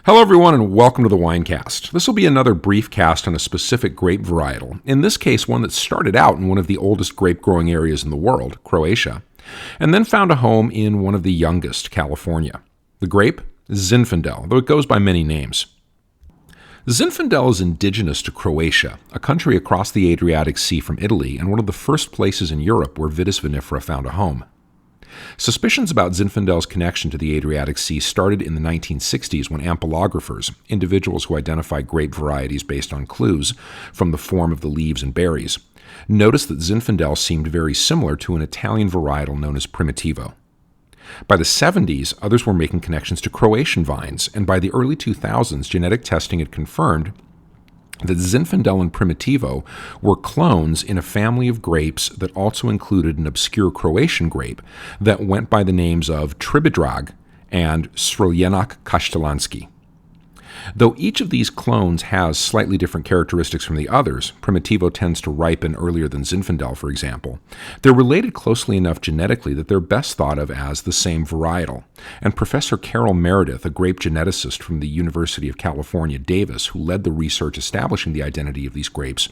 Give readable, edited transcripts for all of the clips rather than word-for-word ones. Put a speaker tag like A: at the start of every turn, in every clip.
A: Hello, everyone, and welcome to the Winecast. This will be another brief cast on a specific grape varietal, in this case, one that started out in one of the oldest grape growing areas in the world, Croatia, and then found a home in one of the youngest, California. The grape? Zinfandel, though it goes by many names. Zinfandel is indigenous to Croatia, a country across the Adriatic Sea from Italy and one of the first places in Europe where Vitis vinifera found a home. Suspicions about Zinfandel's connection to the Adriatic Sea started in the 1960s when ampelographers, individuals who identify grape varieties based on clues from the form of the leaves and berries, noticed that Zinfandel seemed very similar to an Italian varietal known as Primitivo. By the 70s, others were making connections to Croatian vines, and by the early 2000s, genetic testing had confirmed that Zinfandel and Primitivo were clones in a family of grapes that also included an obscure Croatian grape that went by the names of Tribidrag and Srljenak Kaštelanski. Though each of these clones has slightly different characteristics from the others, Primitivo tends to ripen earlier than Zinfandel, for example, they're related closely enough genetically that they're best thought of as the same varietal. And Professor Carol Meredith, a grape geneticist from the University of California, Davis, who led the research establishing the identity of these grapes,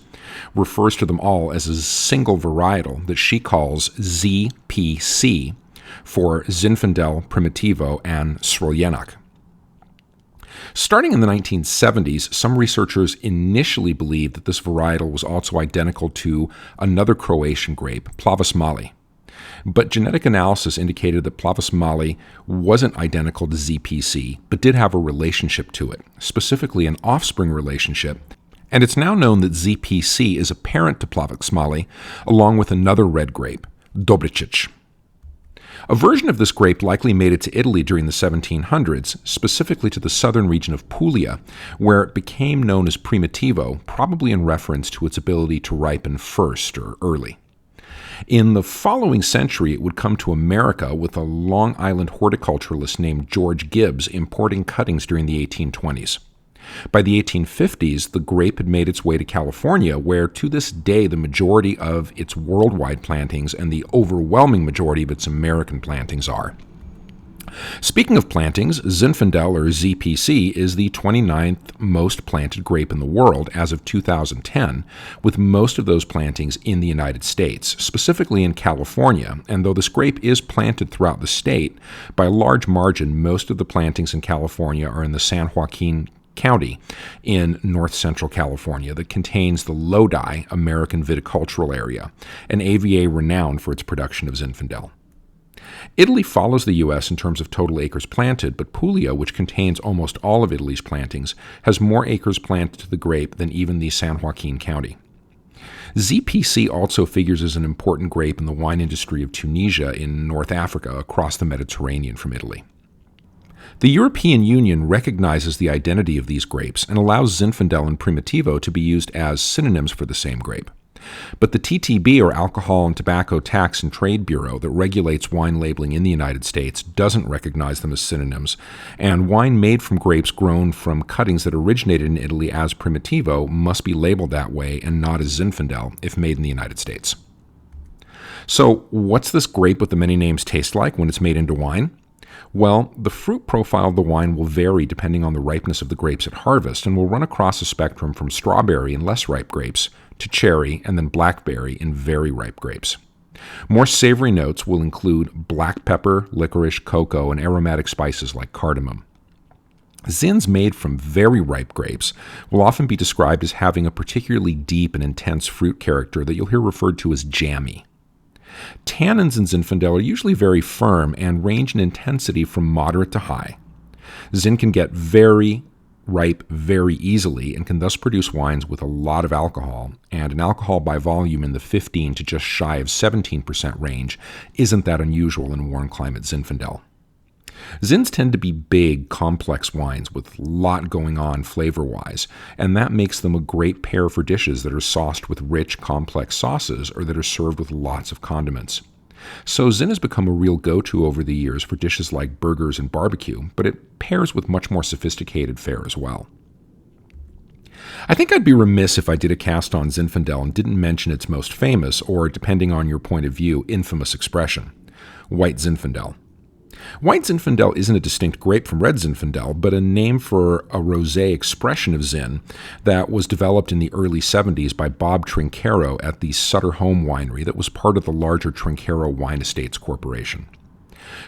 A: refers to them all as a single varietal that she calls ZPC for Zinfandel, Primitivo, and Srljenak. Starting in the 1970s, some researchers initially believed that this varietal was also identical to another Croatian grape, Plavus mali. But genetic analysis indicated that Plavus mali wasn't identical to ZPC, but did have a relationship to it, specifically an offspring relationship, and it's now known that ZPC is a parent to Plavus mali, along with another red grape, Dobričić. A version of this grape likely made it to Italy during the 1700s, specifically to the southern region of Puglia, where it became known as Primitivo, probably in reference to its ability to ripen first or early. In the following century, it would come to America with a Long Island horticulturalist named George Gibbs importing cuttings during the 1820s. By the 1850s, the grape had made its way to California, where to this day the majority of its worldwide plantings and the overwhelming majority of its American plantings are. Speaking of plantings, Zinfandel, or ZPC, is the 29th most planted grape in the world as of 2010, with most of those plantings in the United States, specifically in California, and though this grape is planted throughout the state, by a large margin, most of the plantings in California are in the San Joaquin County in north-central California that contains the Lodi American viticultural area, an AVA renowned for its production of Zinfandel. Italy follows the U.S. in terms of total acres planted, but Puglia, which contains almost all of Italy's plantings, has more acres planted to the grape than even the San Joaquin County. ZPC also figures as an important grape in the wine industry of Tunisia in North Africa across the Mediterranean from Italy. The European Union recognizes the identity of these grapes and allows Zinfandel and Primitivo to be used as synonyms for the same grape. But the TTB, or Alcohol and Tobacco Tax and Trade Bureau, that regulates wine labeling in the United States, doesn't recognize them as synonyms, and wine made from grapes grown from cuttings that originated in Italy as Primitivo must be labeled that way and not as Zinfandel if made in the United States. So, what's this grape with the many names taste like when it's made into wine? Well, the fruit profile of the wine will vary depending on the ripeness of the grapes at harvest and will run across a spectrum from strawberry in less ripe grapes to cherry and then blackberry in very ripe grapes. More savory notes will include black pepper, licorice, cocoa, and aromatic spices like cardamom. Zins made from very ripe grapes will often be described as having a particularly deep and intense fruit character that you'll hear referred to as jammy. Tannins in Zinfandel are usually very firm and range in intensity from moderate to high. Zin can get very ripe very easily and can thus produce wines with a lot of alcohol, and an alcohol by volume in the 15 to just shy of 17% range isn't that unusual in warm climate Zinfandel. Zins tend to be big, complex wines with a lot going on flavor-wise, and that makes them a great pair for dishes that are sauced with rich, complex sauces or that are served with lots of condiments. So Zin has become a real go-to over the years for dishes like burgers and barbecue, but it pairs with much more sophisticated fare as well. I think I'd be remiss if I did a cast on Zinfandel and didn't mention its most famous, or depending on your point of view, infamous expression, white Zinfandel. White Zinfandel isn't a distinct grape from red Zinfandel, but a name for a rosé expression of Zin that was developed in the early 70s by Bob Trinchero at the Sutter Home Winery that was part of the larger Trinchero Wine Estates Corporation.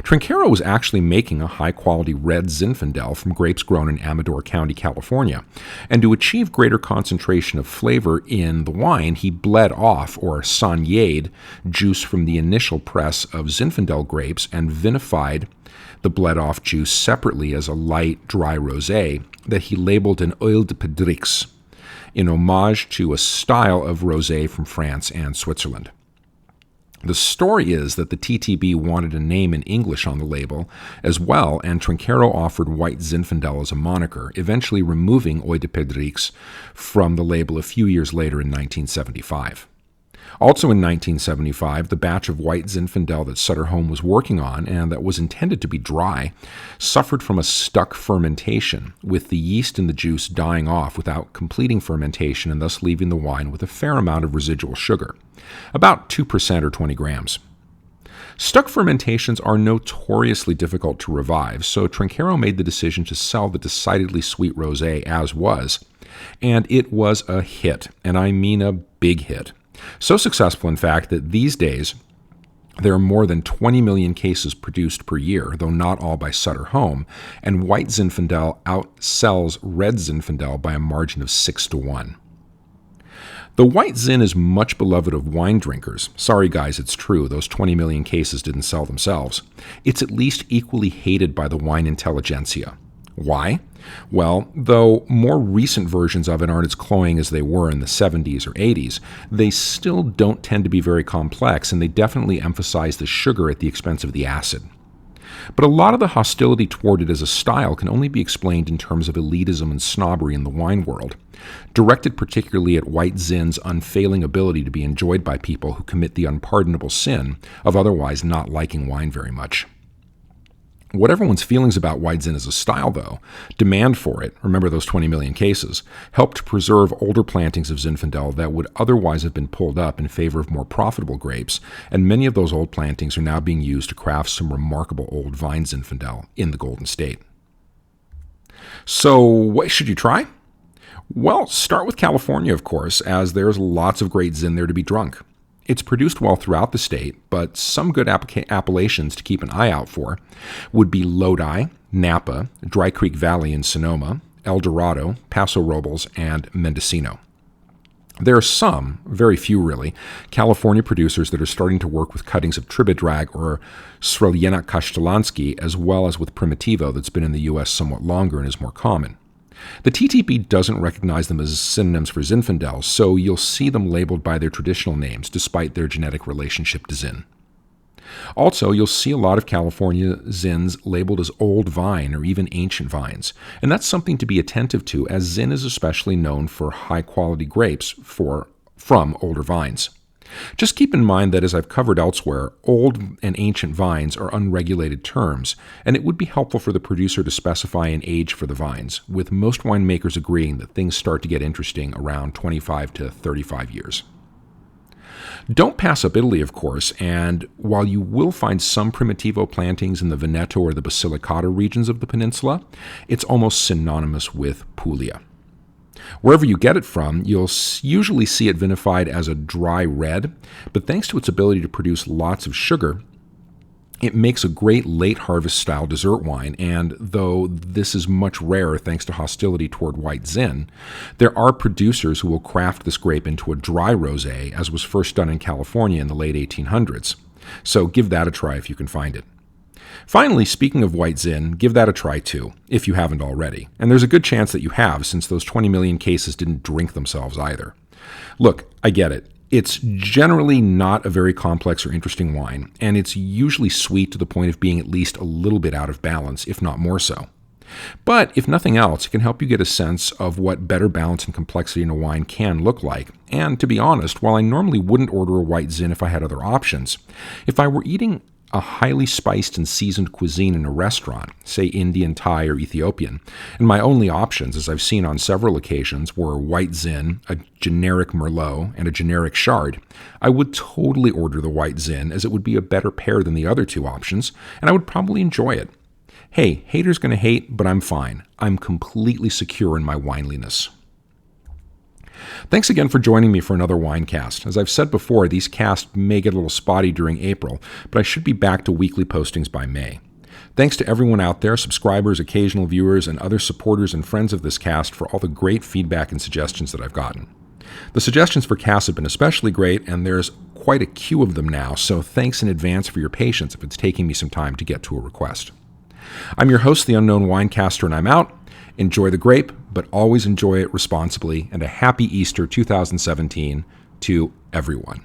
A: Trinchero was actually making a high-quality red Zinfandel from grapes grown in Amador County, California, and to achieve greater concentration of flavor in the wine, he bled off, or saignéed, juice from the initial press of Zinfandel grapes and vinified the bled-off juice separately as a light, dry rosé that he labeled an Oeil de Pedrix, in homage to a style of rosé from France and Switzerland. The story is that the TTB wanted a name in English on the label as well, and Trinchero offered White Zinfandel as a moniker, eventually removing Oeil de Pedrix from the label a few years later in 1975. Also in 1975, the batch of White Zinfandel that Sutter Home was working on, and that was intended to be dry, suffered from a stuck fermentation, with the yeast in the juice dying off without completing fermentation and thus leaving the wine with a fair amount of residual sugar, about 2% or 20 grams. Stuck fermentations are notoriously difficult to revive, so Trinchero made the decision to sell the decidedly sweet rosé as was, and it was a hit, and I mean a big hit. So successful, in fact, that these days there are more than 20 million cases produced per year, though not all by Sutter Home, and White Zinfandel outsells red Zinfandel by a margin of 6-1. The White Zin is much beloved of wine drinkers. Sorry guys, it's true, those 20 million cases didn't sell themselves. It's at least equally hated by the wine intelligentsia. Why? Well, though more recent versions of it aren't as cloying as they were in the 70s or 80s, they still don't tend to be very complex, and they definitely emphasize the sugar at the expense of the acid. But a lot of the hostility toward it as a style can only be explained in terms of elitism and snobbery in the wine world, directed particularly at White Zin's unfailing ability to be enjoyed by people who commit the unpardonable sin of otherwise not liking wine very much. What everyone's feelings about White Zin as a style, though, demand for it, remember those 20 million cases, helped to preserve older plantings of Zinfandel that would otherwise have been pulled up in favor of more profitable grapes, and many of those old plantings are now being used to craft some remarkable old vine Zinfandel in the Golden State. So, what should you try? Well, start with California, of course, as there's lots of great Zin there to be drunk. It's produced well throughout the state, but some good appellations to keep an eye out for would be Lodi, Napa, Dry Creek Valley in Sonoma, El Dorado, Paso Robles, and Mendocino. There are some, very few really, California producers that are starting to work with cuttings of Tribodrag or Svrljena Kaštelanski, as well as with Primitivo that's been in the U.S. somewhat longer and is more common. The TTB doesn't recognize them as synonyms for Zinfandel, so you'll see them labeled by their traditional names, despite their genetic relationship to Zin. Also, you'll see a lot of California Zins labeled as old vine or even ancient vines, and that's something to be attentive to, as Zin is especially known for high-quality grapes from older vines. Just keep in mind that, as I've covered elsewhere, old and ancient vines are unregulated terms, and it would be helpful for the producer to specify an age for the vines, with most winemakers agreeing that things start to get interesting around 25 to 35 years. Don't pass up Italy, of course, and while you will find some Primitivo plantings in the Veneto or the Basilicata regions of the peninsula, it's almost synonymous with Puglia. Wherever you get it from, you'll usually see it vinified as a dry red, but thanks to its ability to produce lots of sugar, it makes a great late harvest style dessert wine, and though this is much rarer thanks to hostility toward White Zin, there are producers who will craft this grape into a dry rosé, as was first done in California in the late 1800s. So give that a try if you can find it. Finally, speaking of White Zin, give that a try too, if you haven't already. And there's a good chance that you have, since those 20 million cases didn't drink themselves either. Look, I get it. It's generally not a very complex or interesting wine, and it's usually sweet to the point of being at least a little bit out of balance, if not more so. But if nothing else, it can help you get a sense of what better balance and complexity in a wine can look like. And to be honest, while I normally wouldn't order a White Zin if I had other options, if I were eating a highly spiced and seasoned cuisine in a restaurant, say Indian, Thai, or Ethiopian, and my only options, as I've seen on several occasions, were white Zin, a generic Merlot, and a generic Chard, I would totally order the white Zin, as it would be a better pair than the other two options, and I would probably enjoy it. Hey, haters gonna hate, but I'm fine. I'm completely secure in my wineliness. Thanks again for joining me for another Winecast. As I've said before, these casts may get a little spotty during April, but I should be back to weekly postings by May. Thanks to everyone out there, subscribers, occasional viewers, and other supporters and friends of this cast for all the great feedback and suggestions that I've gotten. The suggestions for casts have been especially great, and there's quite a queue of them now, so thanks in advance for your patience if it's taking me some time to get to a request. I'm your host, the Unknown Winecaster, and I'm out. Enjoy the grape, but always enjoy it responsibly, and a happy Easter 2017 to everyone.